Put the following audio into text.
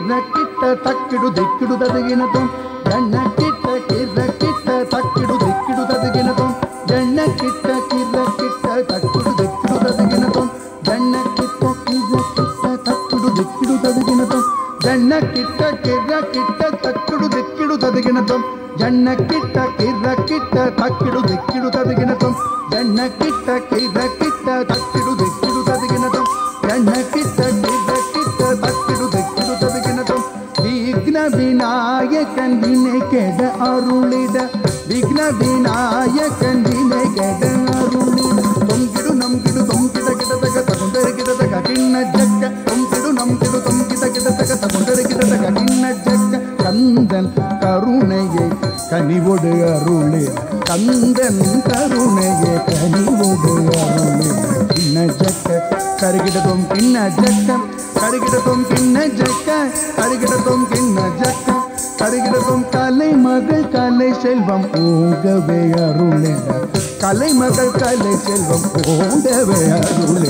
ಕಿರ್ರಕ್ಕಿಟ್ಟ ತಕ್ಕಿಡು ದಿಕ್ಕಿಡು ತದಗಿನತಂ ಜಣ್ಣಕ್ಕಿಟ್ಟ ಕಿರ್ರಕ್ಕಿಟ್ಟ ತಕ್ಕಿಡು ದಿಕ್ಕಿಡು ತದಗಿನತಂ ಜಣ್ಣಕ್ಕಿಟ್ಟ ಕಿರ್ರಕ್ಕಿಟ್ಟ ತಕ್ಕಿಡು ದಿಕ್ಕಿಡು ತದಗಿನತಂ ಜಣ್ಣಕ್ಕಿಟ್ಟ ಕಿರ್ರಕ್ಕಿಟ್ಟ ತಕ್ಕಿಡು ದಿಕ್ಕಿಡು ತದಗಿನತಂ ಜಣ್ಣಕ್ಕಿಟ್ಟ ಕಿರ್ರಕ್ಕಿಟ್ಟ ತಕ್ಕಿಡು ದಿಕ್ಕಿಡು ತದಗಿನತಂ ಜಣ್ಣಕ್ಕಿಟ್ಟ ಕಿರ್ರಕ್ಕಿಟ್ಟ ತಕ್ಕಿಡು ದಿಕ್ಕಿಡು ತದಗಿನತಂ ಜಣ್ಣಕ್ಕಿಟ್ಟ ಕಿರ್ರಕ್ಕಿಟ್ಟ ತಕ್ಕಿಡು ದಿಕ್ಕಿಡು ತದಗಿನತಂ ಜಣ್ಣಕ್ಕಿಟ್ಟ ಕಿರ್ರಕ್ಕಿಟ್ಟ ತಕ್ಕಿಡು ದಿಕ್ಕಿಡು ತದಗಿನತಂ ವಿಘ್ನ ವಿನಾಯಕನ್ ವಿನೆ ಕೆಡ ಅರುಳಿದ ವಿಘ್ನ ವಿನಾಯಕನ್ ವಿನೆ ಕೆಡ ಅರುಳಿದ ತೊಂಗಿಡು ನಮ್ಗಿಡು ತೊಂಗಿದ ಗಿಡದಗ ತಗೊಂಡರೆ ಗಿಡದಗ ಕಿಣ್ಣ ಜಗ್ಗ ತೊಂಗಿಡು ನಮ್ಗಿಡು ತೊಂಗಿದ ಗಿಡದಗ ತಗೊಂಡರೆ ಗಿಡದಗ ಕಿಣ್ಣ ಜಗ್ಗ கந்தன் கருணையை கனிவோடு அருளே கந்தன் கருணையை கனிவோடு அருளே கிண்ண ஜக்க கருகிடதும் கிண்ண ஜக்க கருகிடதும் கிண்ண ஜக்க கருகிடதும் கிண்ண ஜக்க கருகிடதும் கலை மகள் கலை செல்வம் ஓங்கவே அருளே கலை மகள் கலை செல்வம் ஓங்கவே அருளே